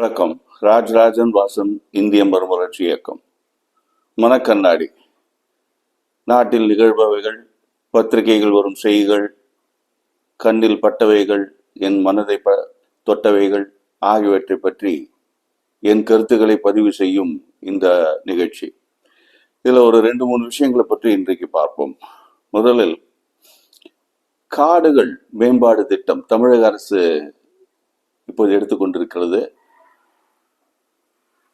வணக்கம். ராஜராஜன் வாசன் இந்திய மறுமலர்ச்சி இயக்கம். மனக்கண்ணாடி. நாட்டில் நிகழ்பவைகள், பத்திரிகைகள் வரும் செய்திகள், கண்ணில் பட்டவைகள், என் மனதை தொட்டவைகள் ஆகியவற்றை பற்றி என் கருத்துக்களை பதிவு செய்யும் இந்த நிகழ்ச்சி. இதில் ஒரு 2-3 விஷயங்களை பற்றி இன்றைக்கு பார்ப்போம். முதலில் காடுகள் மேம்பாடு திட்டம் தமிழக அரசு இப்போது எடுத்துக்கொண்டிருக்கிறது.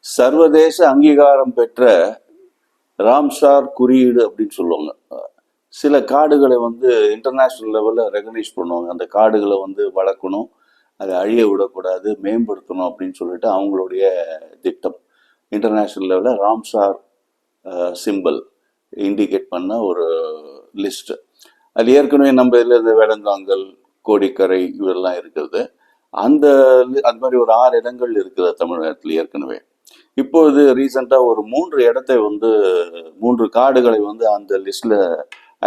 சர்வதேச அங்கீகாரம் பெற்ற ராம்சார் குறியீடு அப்படின்னு சொல்லுவாங்க. சில காடுகளை இன்டர்நேஷ்னல் லெவலில் ரெகனைஸ் பண்ணுவாங்க. அந்த காடுகளை வளர்க்கணும், அதை அழிய விடக்கூடாது, மேம்படுத்தணும் அப்படின்னு சொல்லிட்டு அவங்களுடைய திட்டம். இன்டர்நேஷ்னல் லெவலில் ராம்சார் சிம்பிள் இண்டிகேட் பண்ண ஒரு லிஸ்ட்டு. அது ஏற்கனவே நம்ம இதில் இந்த வேடந்தாங்கல், கோடிக்கரை இதெல்லாம் இருக்கிறது. அந்த மாதிரி ஒரு 6 இடங்கள் இருக்குது தமிழகத்தில் ஏற்கனவே. இப்போது ரீசெண்டாக ஒரு 3 இடத்தை 3 காடுகளை அந்த லிஸ்ட்ல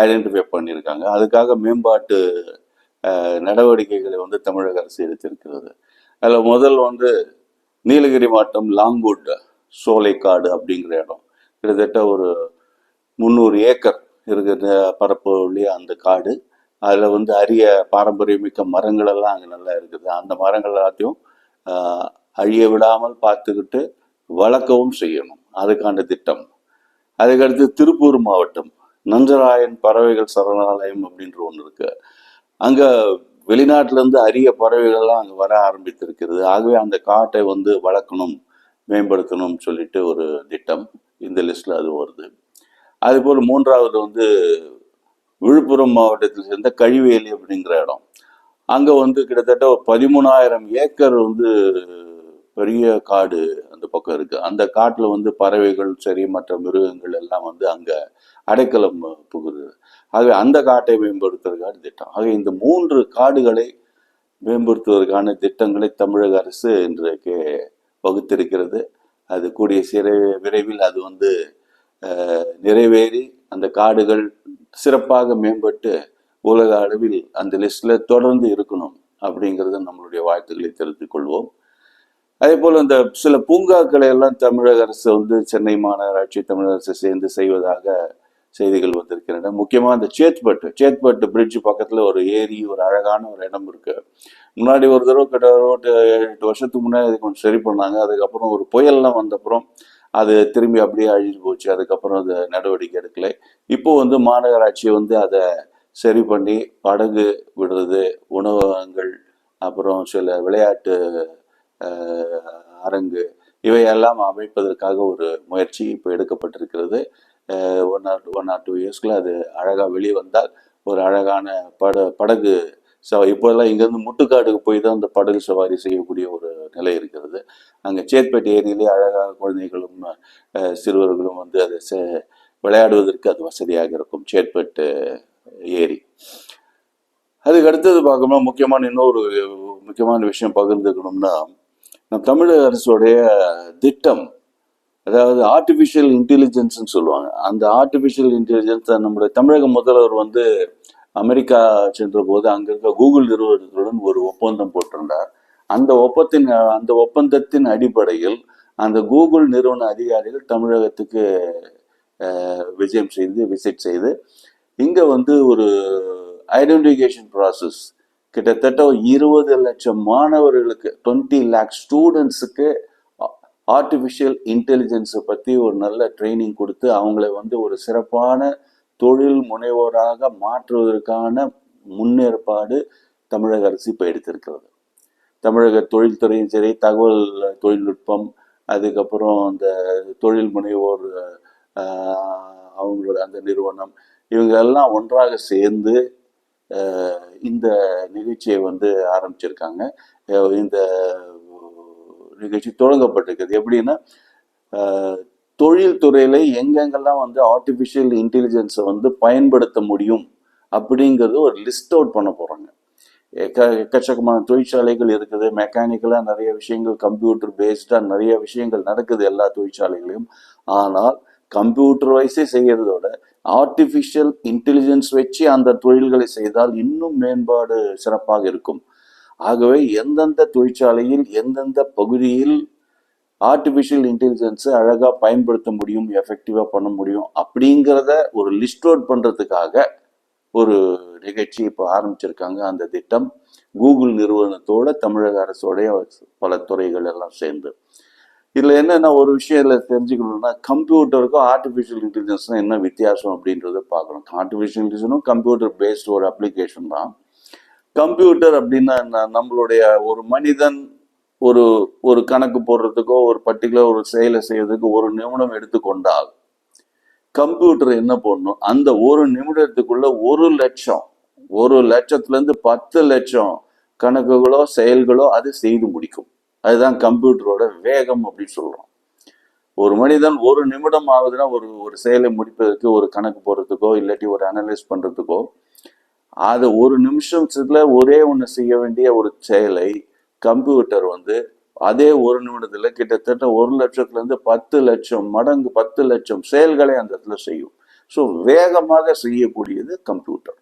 ஐடென்டிஃபை பண்ணியிருக்காங்க. அதுக்காக மேம்பாட்டு நடவடிக்கைகளை தமிழக அரசு எடுத்திருக்கிறது. அதில் முதல் நீலகிரி மாவட்டம் லாங்கூட் சோலைக்காடு அப்படிங்கிற இடம். கிட்டத்தட்ட ஒரு 300 ஏக்கர் இருக்கிற பரப்பு உள்ள அந்த காடு. அதில் அரிய பாரம்பரியமிக்க மரங்கள் எல்லாம் அங்கே நல்லா இருக்குது. அந்த மரங்கள் எல்லாத்தையும் அழிய விடாமல் பார்த்துக்கிட்டு வளர்க்கவும் செய்யணும். அதுக்கான திட்டம். அதுக்கடுத்து திருப்பூர் மாவட்டம் நஞ்சராயன் பறவைகள் சரணாலயம் அப்படின்ற ஒன்று இருக்கு. அங்கே வெளிநாட்டிலேருந்து அரிய பறவைகள்லாம் அங்கே வர ஆரம்பித்திருக்கிறது. ஆகவே அந்த காட்டை வளர்க்கணும், மேம்படுத்தணும்னு சொல்லிட்டு ஒரு திட்டம். இந்த லிஸ்ட்ல அது வருது. அதுபோல் 3வது விழுப்புரம் மாவட்டத்தில் சேர்ந்த கழிவேலி அப்படிங்கிற இடம். அங்கே கிட்டத்தட்ட 13,000 ஏக்கர் பெரிய காடு அந்த பக்கம் இருக்கு. அந்த காட்டுல பறவைகள் சரி மற்ற மிருகங்கள் எல்லாம் அங்க அடைக்கலம் புகுது. ஆகவே அந்த காட்டை மேம்படுத்துவதற்கான திட்டம். ஆக இந்த 3 காடுகளை மேம்படுத்துவதற்கான திட்டங்களை தமிழக அரசு இன்றைக்கு வகுத்திருக்கிறது. அது கூடிய விரைவில் அது நிறைவேறி அந்த காடுகள் சிறப்பாக மேம்பட்டு உலக அளவில் அந்த லிஸ்ட்ல தொடர்ந்து இருக்கணும் அப்படிங்கிறத நம்மளுடைய வாழ்த்துக்களை தெரிவித்துக் கொள்வோம். அதே போல் இந்த சில பூங்காக்களை எல்லாம் தமிழக அரசு சென்னை மாநகராட்சி தமிழக அரசு சேர்ந்து செய்வதாக செய்திகள் வந்திருக்கின்றன. முக்கியமாக இந்த சேத்பட்டு பிரிட்ஜ் பக்கத்தில் ஒரு ஏரி, ஒரு அழகான ஒரு இடம் இருக்கு. முன்னாடி ஒரு தடவை கிட்ட 8 வருஷத்துக்கு முன்னாடி அது கொஞ்சம் சரி பண்ணாங்க. அதுக்கப்புறம் ஒரு புயல்லாம் வந்தப்புறம் அது திரும்பி அப்படியே அழிஞ்சு போச்சு. அதுக்கப்புறம் அது நடவடிக்கை எடுக்கலை. இப்போ மாநகராட்சி அதை சரி பண்ணி படகு விடுறது, உணவகங்கள், அப்புறம் சில விளையாட்டு அரங்கு இவையெல்லாம் அமைப்பதற்காக ஒரு முயற்சி இப்போ எடுக்கப்பட்டிருக்கிறது. 1 or 2 இயர்ஸ்க்குள்ள அது அழகாக வெளியே வந்தால் ஒரு அழகான படகு இப்போதெல்லாம் இங்கேருந்து முட்டுக்காடுக்கு போய் தான் அந்த படகு சவாரி செய்யக்கூடிய ஒரு நிலை இருக்கிறது. அங்கே சேத்பட்டு ஏரியிலே அழகாக குழந்தைகளும் சிறுவர்களும் அதை விளையாடுவதற்கு அது வசதியாக இருக்கும். சேத்பட்டு ஏரி. அதுக்கு அடுத்தது பார்க்கணும். இன்னொரு முக்கியமான விஷயம் பகிர்ந்துக்கணும்னா, நம் தமிழக அரசுடைய திட்டம், அதாவது ஆர்டிஃபிஷியல் இன்டெலிஜென்ஸ்ன்னு சொல்லுவாங்க. அந்த ஆர்டிஃபிஷியல் இன்டெலிஜென்ஸ் நம்முடைய தமிழக முதல்வர் அமெரிக்கா சென்ற போது அங்க இருக்க கூகுள் நிறுவனத்துடன் ஒரு ஒப்பந்தம் போட்டிருந்தார். அந்த ஒப்பந்தத்தின் அடிப்படையில் அந்த கூகுள் நிறுவன அதிகாரிகள் தமிழகத்துக்கு விசிட் செய்து இங்க ஒரு ஐடென்டிஃபிகேஷன் ப்ராசஸ் கிட்டத்தட்ட 20 லட்சம் மாணவர்களுக்கு 20 lakh ஸ்டூடெண்ட்ஸுக்கு ஆர்டிஃபிஷியல் இன்டெலிஜென்ஸை பற்றி ஒரு நல்ல ட்ரைனிங் கொடுத்து அவங்களை ஒரு சிறப்பான தொழில் முனைவோராக மாற்றுவதற்கான முன்னேற்பாடு தமிழக அரசு இப்போ எடுத்திருக்கிறது. தமிழக தொழில்துறையும் சரி, தகவல் தொழில்நுட்பம், அதுக்கப்புறம் அந்த தொழில் முனைவோர் அவங்களோட அந்த நிறுவனம், இவங்க எல்லாம் ஒன்றாக சேர்ந்து இந்த நிகழ்ச்சியை ஆரம்பிச்சிருக்காங்க. இந்த நிகழ்ச்சி தொடங்கப்பட்டிருக்கிறது. எப்படின்னா, தொழில்துறையில எங்கெங்கெல்லாம் ஆர்டிஃபிஷியல் இன்டெலிஜென்ஸை பயன்படுத்த முடியும் அப்படிங்கிறது ஒரு லிஸ்ட் அவுட் பண்ண போறாங்க. எக்கச்சக்கமான தொழிற்சாலைகள் இருக்குது. மெக்கானிக்கலா நிறைய விஷயங்கள், கம்ப்யூட்டர் பேஸ்டா நிறைய விஷயங்கள் நடக்குது எல்லா தொழிற்சாலைகளையும். ஆனால் கம்ப்யூட்டர் வைஸே செய்யறதோட ஆர்டிஃபிஷியல் இன்டெலிஜென்ஸ் வச்சு அந்த தொழில்களை செய்தால் இன்னும் மேம்பாடு சிறப்பாக இருக்கும். ஆகவே எந்தெந்த தொழிற்சாலையில் எந்தெந்த பகுதியில் ஆர்டிஃபிஷியல் இன்டெலிஜென்ஸை அழகாக பயன்படுத்த முடியும், எஃபெக்டிவாக பண்ண முடியும் அப்படிங்கிறத ஒரு லிஸ்ட் அவுட் பண்ணுறதுக்காக ஒரு நிகழ்ச்சி இப்போ ஆரம்பிச்சிருக்காங்க. அந்த திட்டம் கூகுள் நிறுவனத்தோட தமிழக அரசோடைய பல துறைகள் எல்லாம் சேர்ந்து. இதில் என்னென்ன ஒரு விஷயம் இதில் தெரிஞ்சுக்கணும்னா, கம்ப்யூட்டருக்கும் ஆர்டிஃபிஷியல் இன்டெலிஜென்ஸ்னால் என்ன வித்தியாசம் அப்படின்றத பார்க்கணும். ஆர்டிஃபிஷியல் இன்டெலிஜென்ஸும் கம்ப்யூட்டர் பேஸ்டு ஒரு அப்ளிகேஷன் தான். கம்ப்யூட்டர் அப்படின்னா நம்மளுடைய ஒரு மனிதன் ஒரு ஒரு கணக்கு போடுறதுக்கோ ஒரு பர்டிகுலர் ஒரு செயலை செய்யறதுக்கு 1 நிமிடம் எடுத்துக்கொண்டால் கம்ப்யூட்டர் என்ன பண்ணும், அந்த 1 நிமிடத்துக்குள்ள 1 லட்சத்துலேருந்து 10 லட்சம் கணக்குகளோ செயல்களோ அது செய்து முடிக்கும். அதுதான் கம்ப்யூட்டரோட வேகம் அப்படின்னு சொல்றோம். ஒரு மனிதன் 1 நிமிடம் ஆகுதுன்னா ஒரு செயலை முடிப்பதற்கு, ஒரு கணக்கு போடுறதுக்கோ இல்லாட்டி ஒரு அனலைஸ் பண்றதுக்கோ, அது 1 நிமிஷத்துல ஒரே ஒன்று செய்ய வேண்டிய ஒரு செயலை கம்ப்யூட்டர் அதே 1 நிமிடத்துல கிட்டத்தட்ட 1 லட்சத்துலேருந்து 10 லட்சம் மடங்கு 10 லட்சம் செயல்களை அந்த இடத்துல செய்யும். ஸோ வேகமாக செய்யக்கூடியது கம்ப்யூட்டர்.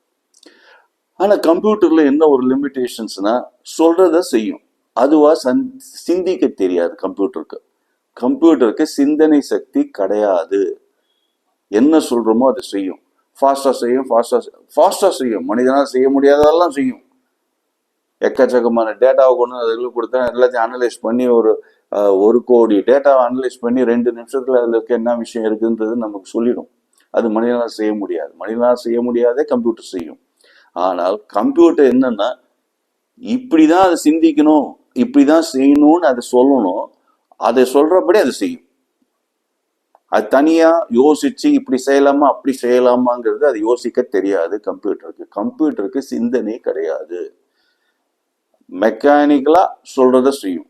ஆனா கம்ப்யூட்டர்ல என்ன ஒரு லிமிடேஷன்ஸ்னா, சொல்றத செய்யும், அதுவா சிந்திக்க தெரியாது. கம்ப்யூட்டருக்கு சிந்தனை சக்தி கிடையாது. என்ன சொல்றோமோ அதை செய்யும், ஃபாஸ்டா செய்யும். மனிதனால் செய்ய முடியாததெல்லாம் செய்யும். எக்கச்சக்கமான டேட்டாவை கொண்டு அதில் கொடுத்தா எல்லாத்தையும் அனலைஸ் பண்ணி ஒரு கோடி டேட்டாவை அனலைஸ் பண்ணி 2 நிமிஷத்துல அதில் இருக்க என்ன விஷயம் இருக்குன்றது நமக்கு சொல்லிடும். அது மனிதனால் செய்ய முடியாது. மனிதனால் செய்ய முடியாதே கம்ப்யூட்டர் செய்யும். ஆனால் கம்ப்யூட்டர் என்னன்னா, இப்படிதான் அதை சிந்திக்கணும், இப்படிதான் செய்யணும்னு அதை சொல்லணும், அதை சொல்றபடி அதை செய்யும். அது தனியா யோசிச்சு இப்படி செய்யலாமா அப்படி செய்யலாமாங்கிறது அது யோசிக்க தெரியாது கம்ப்யூட்டருக்கு சிந்தனை கிடையாது. மெக்கானிக்கலா சொல்றத செய்யும்.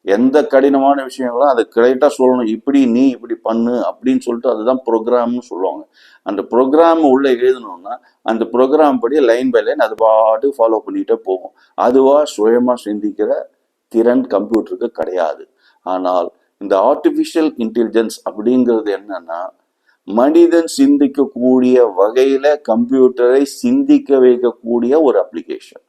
எந்த கடினமான விஷயங்களும் அதை கரெக்டா சொல்லணும், நீ இப்படி பண்ணு அப்படின்னு சொல்லிட்டு, அதுதான் ப்ரோக்ராம்னு சொல்லுவாங்க. அந்த ப்ரோக்ராம் உள்ள எழுதணும்னா அந்த ப்ரோக்ராம் படி லைன் பை லைன் அது பாட்டு ஃபாலோ பண்ணிட்டே போகும். அதுவா சுயமா சிந்திக்கிற திறன் கம்ப்யூட்டருக்கு கிடையாது. ஆனால் இந்த ஆர்டிஃபிஷியல் இன்டெலிஜென்ஸ் அப்படிங்கிறது என்னன்னா, மனிதன் சிந்திக்கக்கூடிய வகையில கம்ப்யூட்டரை சிந்திக்க வைக்கக்கூடிய ஒரு அப்ளிகேஷன்.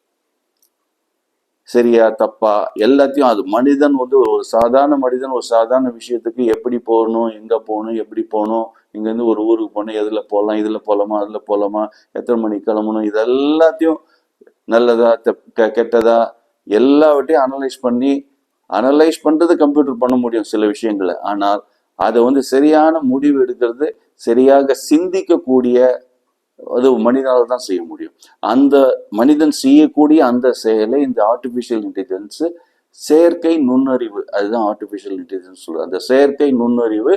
சரியா தப்பா எல்லாத்தையும் அது மனிதன் ஒரு சாதாரண மனிதன் ஒரு சாதாரண விஷயத்துக்கு எப்படி போகணும், எங்க போகணும், எப்படி போகணும், இங்கேருந்து ஒரு ஊருக்கு போகணும், எதுல போகலாம், இதுல போகலாமா, அதுல போகலாமா, எத்தனை மணிக்கு கிளம்பணும், இது எல்லாத்தையும் நல்லதா கெட்டதா எல்லாவற்றையும் அனலைஸ் பண்றது கம்ப்யூட்டர் பண்ண முடியும் சில விஷயங்களை. ஆனால் அதை சரியான முடிவு எடுக்கிறது, சரியாக சிந்திக்கக்கூடிய அது மனிதனால் தான் செய்ய முடியும். அந்த மனிதன் செய்யக்கூடிய அந்த செயலை இந்த ஆர்டிஃபிஷியல் இன்டெலிஜென்ஸ் செயற்கை நுண்ணறிவு, அதுதான் ஆர்டிஃபிஷியல் இன்டெலிஜென்ஸ் சொல்றது. அந்த செயற்கை நுண்ணறிவு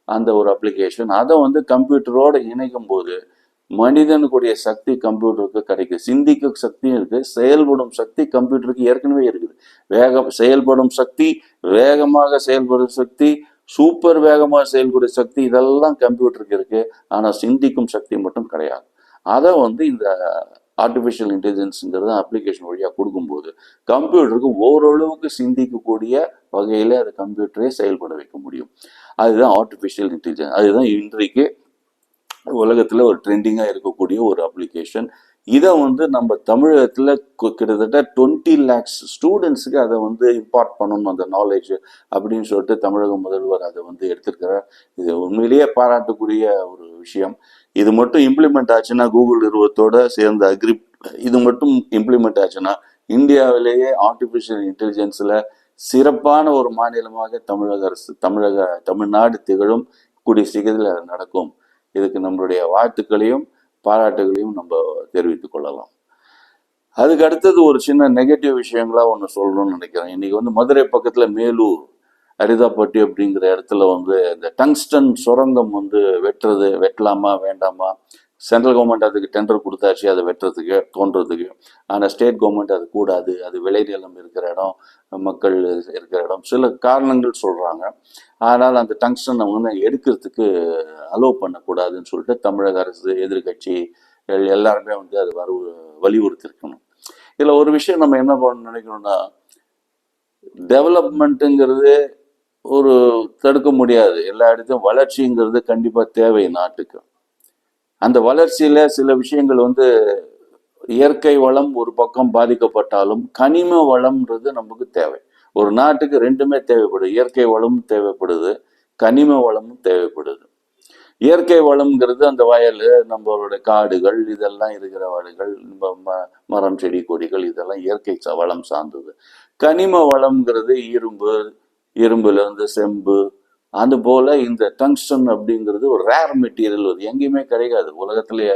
அந்த ஒரு அப்ளிகேஷன், அதை கம்ப்யூட்டரோட இணைக்கும் போது மனிதனுக்குடைய சக்தி கம்ப்யூட்டருக்கு கிடைக்குது. சிந்திக்க சக்தியும் இருக்கு, செயல்படும் சக்தி கம்ப்யூட்டருக்கு ஏற்கனவே இருக்குது. செயல்படும் சக்தி, வேகமாக செயல்படும் சக்தி, சூப்பர் வேகமாக செயல்படும் சக்தி, இதெல்லாம் கம்ப்யூட்டருக்கு இருக்கு. ஆனால் சிந்திக்கும் சக்தி மட்டும் கிடையாது. அதை இந்த ஆர்டிஃபிஷியல் இன்டெலிஜென்ஸுங்கிறது அப்ளிகேஷன் வழியாக கொடுக்கும்போது கம்ப்யூட்டருக்கு ஓரளவுக்கு சிந்திக்கக்கூடிய வகையில் அதை கம்ப்யூட்டரே செயல்பட வைக்க முடியும். அதுதான் ஆர்டிஃபிஷியல் இன்டெலிஜென்ஸ். அதுதான் இன்றைக்கு உலகத்தில் ஒரு ட்ரெண்டிங்காக இருக்கக்கூடிய ஒரு அப்ளிகேஷன். இதை நம்ம தமிழகத்தில் கிட்டத்தட்ட 20 lakhs ஸ்டூடெண்ட்ஸுக்கு அதை இம்பார்ட் பண்ணணும் அந்த நாலேஜ் அப்படின்னு சொல்லிட்டு தமிழக முதல்வர் அதை எடுத்திருக்கிறார். இது உண்மையிலேயே பாராட்டுக்குரிய ஒரு விஷயம். இது மட்டும் இம்ப்ளிமெண்ட் ஆச்சுன்னா, கூகுள் நிறுவனத்தோட சேர்ந்த இது மட்டும் இம்ப்ளிமெண்ட் ஆச்சுன்னா, இந்தியாவிலேயே ஆர்டிஃபிஷியல் இன்டெலிஜென்ஸில் சிறப்பான ஒரு மாநிலமாக தமிழ்நாடு திகழும். கூடிய சீக்கிரத்தில் நடக்கும். இதுக்கு நம்மளுடைய வாழ்த்துக்களையும் பாராட்டுகளையும் நம்ம தெரிவித்துக் கொள்ளலாம். அதுக்கு அடுத்தது ஒரு சின்ன நெகட்டிவ் விஷயங்களா ஒன்று சொல்லணும்னு நினைக்கிறேன். இன்னைக்கு மதுரை பக்கத்துல மேலூர் அரிதாப்பட்டி அப்படிங்கிற இடத்துல இந்த டங்ஸ்டன் சுரங்கம் வெட்டலாமா வேண்டாமா, சென்ட்ரல் கவர்மெண்ட் அதுக்கு டெண்டர் கொடுத்தாச்சு அதை வெட்டுறதுக்கு தோன்றதுக்கு. ஆனால் ஸ்டேட் கவர்மெண்ட் அது கூடாது, அது விளைநிலம் இருக்கிற இடம், மக்கள் இருக்கிற இடம், சில காரணங்கள் சொல்றாங்க. ஆனால் அந்த டங்ஸ்டன் எடுக்கிறதுக்கு அலோவ் பண்ணக்கூடாதுன்னு சொல்லிட்டு தமிழக அரசு, எதிர்கட்சி எல்லாருமே அது வலியுறுத்திருக்கணும். இதில் ஒரு விஷயம் நம்ம என்ன பண்ண நினைக்கணும்னா, டெவலப்மெண்ட்டுங்கிறது ஒரு தடுக்க முடியாது. எல்லா இடத்தையும் வளர்ச்சிங்கிறது கண்டிப்பாக தேவை நாட்டுக்கு. அந்த வளர்ச்சியில சில விஷயங்கள் இயற்கை வளம் ஒரு பக்கம் பாதிக்கப்பட்டாலும் கனிம வளம்ன்றது நமக்கு தேவை. ஒரு நாட்டுக்கு ரெண்டுமே தேவைப்படுது. இயற்கை வளமும் தேவைப்படுது, கனிம வளமும் தேவைப்படுது. இயற்கை வளம்ங்கிறது அந்த வயல், நம்மளோட காடுகள், இதெல்லாம் இருக்கிற வயல்கள், மரம் செடி கொடிகள், இதெல்லாம் இயற்கை வளம் சார்ந்தது. கனிம வளம்ங்கிறது இரும்பு, இரும்புல இருந்து செம்பு, அது போல இந்த டங்ஸ்டன் அப்படிங்கிறது ஒரு ரேர் மெட்டீரியல். அது எங்கேயுமே கிடைக்காது உலகத்திலேயே.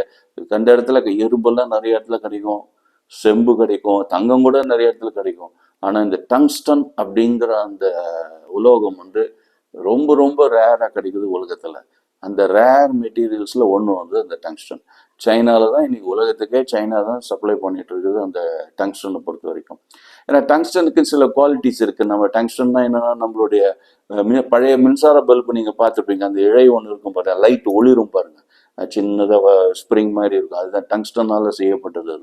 கண்ட இடத்துல இரும்பெல்லாம் நிறைய இடத்துல கிடைக்கும், செம்பு கிடைக்கும், தங்கம் கூட நிறைய இடத்துல கிடைக்கும். ஆனா இந்த டங்ஸ்டன் அப்படிங்கிற அந்த உலோகம் வந்து ரொம்ப ரொம்ப ரேரா கிடைக்குது உலகத்துல. அந்த ரேர் மெட்டீரியல்ஸ்ல ஒன்று வந்து அந்த டங்ஸ்டன். சைனால தான் இன்னைக்கு உலகத்துக்கே சைனா தான் சப்ளை பண்ணிட்டு இருக்குது அந்த டங்ஸ்டனை பொறுத்த வரைக்கும். ஏன்னா டங்ஸ்டனுக்கு சில குவாலிட்டிஸ் இருக்கு. நம்ம டங்ஸ்டன்னா என்னன்னா, நம்மளுடைய பழைய மின்சார பல்பு நீங்க பார்த்துருப்பீங்க, அந்த இழை ஒன்று இருக்கும் பாருங்க, லைட் ஒளிரும் பாருங்க, சின்னதாக ஸ்ப்ரிங் மாதிரி இருக்கும், அதுதான் டங்ஸ்டனால செய்யப்பட்டது.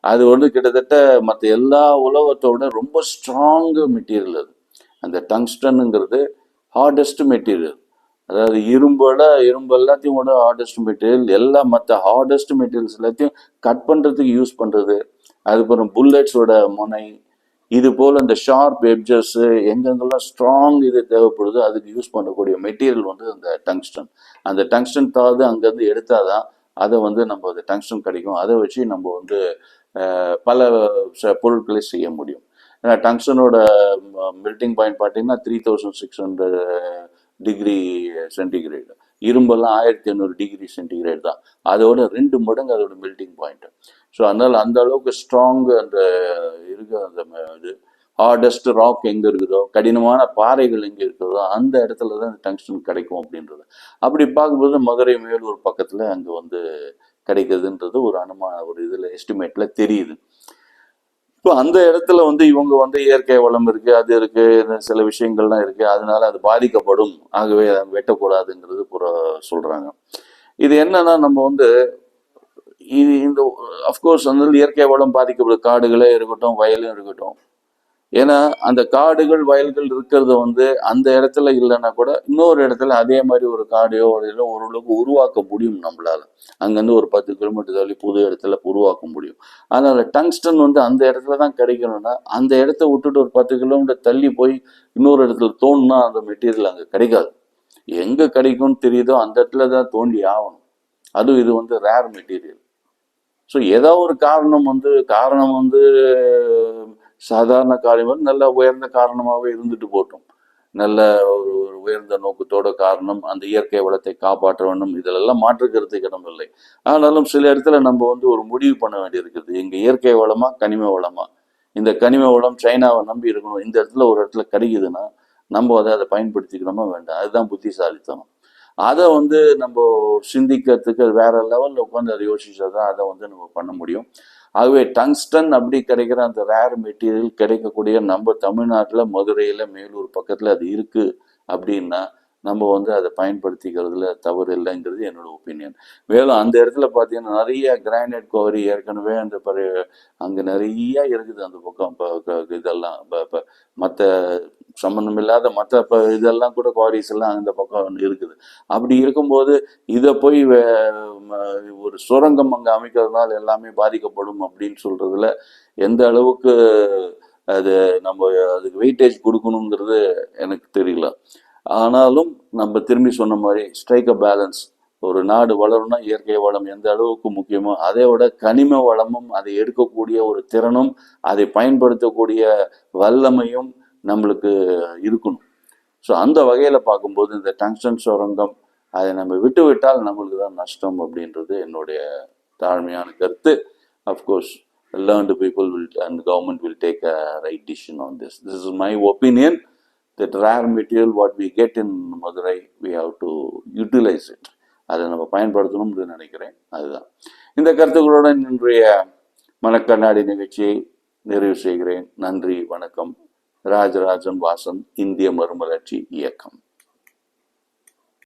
அது வந்து கிட்டத்தட்ட மற்ற எல்லா உலோகத்தோட ரொம்ப ஸ்ட்ராங் மெட்டீரியல் அது. அந்த டங்ஸ்டனுங்கிறது ஹார்டஸ்ட் மெட்டீரியல். அதாவது இரும்பு எல்லாத்தையும் கூட ஹார்டஸ்ட் மெட்டீரியல். எல்லா மற்ற ஹார்டஸ்ட் மெட்டீரியல்ஸ் எல்லாத்தையும் கட் பண்ணுறதுக்கு யூஸ் பண்ணுறது. அதுக்கப்புறம் புல்லட்ஸோட முனை, இது போல் அந்த ஷார்ப் எட்ஜஸ், எங்கெங்கெல்லாம் ஸ்ட்ராங் இது தேவைப்படுதோ அதுக்கு யூஸ் பண்ணக்கூடிய மெட்டீரியல் வந்து அந்த டங்ஸ்டன். அந்த டங்ஸ்டன் தாது அங்கேருந்து எடுத்தாதான் அதை வந்து நம்ம அந்த டங்ஸ்டன் கிடைக்கும். அதை வச்சு நம்ம வந்து பல பொருட்களை செய்ய முடியும். ஏன்னா டங்ஸ்டனோட மெல்டிங் பாயிண்ட் பார்த்தீங்கன்னா 3600 டிகிரி சென்டிகிரேடு. இரும்பெல்லாம் 1500 டிகிரி சென்டிகிரேட் தான். அதோட 2 மடங்கு அதோட மெல்டிங் பாயிண்ட். ஸோ அதனால அந்த அளவுக்கு ஸ்ட்ராங் அந்த இருக்கு. அந்த இது ஹார்டஸ்ட் ராக் எங்கே இருக்குதோ, கடினமான பாறைகள் எங்கே இருக்குதோ அந்த இடத்துல தான் டங்ஸ்டன் கிடைக்கும் அப்படின்றது. அப்படி பார்க்கும்போது மதுரை மேலூர் பக்கத்தில் அங்கே வந்து கிடைக்குதுன்றது ஒரு ஒரு இதில் எஸ்டிமேட்ல தெரியுது. இப்போ அந்த இடத்துல வந்து இவங்க வந்து இயற்கை வளம் இருக்கு, அது இருக்கு, சில விஷயங்கள்லாம் இருக்கு, அதனால அது பாதிக்கப்படும், ஆகவே வெட்டக்கூடாதுங்கிறது சொல்றாங்க. இது என்னன்னா, நம்ம வந்து இந்த அஃப்கோர்ஸ் வந்து இயற்கை வளம் பாதிக்கப்படும், காடுகளே இருக்கட்டும், வயலும் இருக்கட்டும். ஏன்னா அந்த காடுகள் வயல்கள் இருக்கிறத வந்து அந்த இடத்துல இல்லைன்னா கூட இன்னொரு இடத்துல அதே மாதிரி ஒரு காடையோ ஓரளவுக்கு உருவாக்க முடியும் நம்மளால. அங்கேருந்து ஒரு 10 கிலோமீட்டர் தள்ளி புது இடத்துல உருவாக்க முடியும். அதனால டங்ஸ்டன் வந்து அந்த இடத்துல தான் கிடைக்கணும்னா அந்த இடத்த விட்டுட்டு ஒரு 10 கிலோமீட்டர் தள்ளி போய் இன்னொரு இடத்துல தோணுனா அந்த மெட்டீரியல் அங்கே கிடைக்காது. எங்கே கிடைக்கும்னு தெரியுதோ அந்த இடத்துல தான் தோண்டி ஆகணும். அதுவும் இது வந்து ரேர் மெட்டீரியல். ஸோ ஏதோ ஒரு காரணம் வந்து சாதாரண காரியம் நல்ல உயர்ந்த காரணமாகவே இருந்துட்டு போட்டோம். நல்ல ஒரு உயர்ந்த நோக்கத்தோட காரணம் அந்த இயற்கை வளத்தை காப்பாற்ற வேண்டும், இதிலெல்லாம் மாற்றுக்கிறதுக்கு இடமில்லை. ஆனாலும் சில இடத்துல நம்ம வந்து ஒரு முடிவு பண்ண வேண்டியிருக்குது. எங்க இயற்கை வளமா கனிம வளமா? இந்த கனிம வளம் சைனாவை நம்பி இருக்கணும், இந்த இடத்துல ஒரு இடத்துல கிடைக்குதுன்னா நம்ம அதை பயன்படுத்திக்கணுமா வேண்டாம்? அதுதான் புத்திசாலித்தனம். அதை வந்து நம்ம சிந்திக்கிறதுக்கு வேற லெவலில் உட்காந்து அதை யோசிச்சாதான் அதை வந்து நம்ம பண்ண முடியும். ஆகவே டங்ஸ்டன் அப்படி கிடைக்கிற அந்த ரேர் மெட்டீரியல் கிடைக்கக்கூடிய நம்ம தமிழ்நாட்டில் மதுரையில் மேலூர் பக்கத்தில் அது இருக்கு அப்படின்னா நம்ம வந்து அதை பயன்படுத்திக்கிறதுல தவறு இல்லைங்கிறது என்னோட ஒப்பீனியன். மேலும் அந்த இடத்துல பார்த்தீங்கன்னா நிறைய கிரானைட் குவாரி ஏற்கனவே அந்த அங்கே நிறைய இருக்குது அந்த பக்கம். இதெல்லாம் மற்ற சம்பந்தம் இல்லாத மற்ற இதெல்லாம் கூட குவாரிஸ் எல்லாம் அந்த பக்கம் இருக்குது. அப்படி இருக்கும்போது இதை போய் ஒரு சுரங்கம் அங்கே அமைக்கிறதுனால எல்லாமே பாதிக்கப்படும் அப்படின்னு சொல்றதுல எந்த அளவுக்கு அது நம்ம அதுக்கு வெயிட்டேஜ் கொடுக்கணுங்கிறது எனக்கு தெரியல. ஆனாலும் நம்ம திரும்பி சொன்ன மாதிரி ஸ்ட்ரைக் அ பேலன்ஸ். ஒரு நாடு வளரும்னா இயற்கை வளம் எந்த அளவுக்கு முக்கியமோ அதை விட கனிம வளமும் அதை எடுக்கக்கூடிய ஒரு திறனும் அதை பயன்படுத்தக்கூடிய வல்லமையும் நம்மளுக்கு இருக்கணும். ஸோ அந்த வகையில் பார்க்கும்போது இந்த டங்ஸ்டன் சுரங்கம் அதை நம்ம விட்டு விட்டால் நம்மளுக்கு தான் நஷ்டம் அப்படின்றது என்னுடைய தாழ்மையான கருத்து. Of course learned people will and government will take a right decision on this. This is my opinion that rare material what we get in Madurai we have to utilize it. அதை நம்ம பயன்படுத்தணும்னு நினைக்கிறேன். அதுதான் இந்த கருத்துக்களுடன் இன்றைய மனக்கண்ணாடி நிகழ்ச்சியை நிறைவு செய்கிறேன். நன்றி, வணக்கம். ராஜராஜன் வாசன், இந்திய மறுமலர்ச்சி இயக்கம்.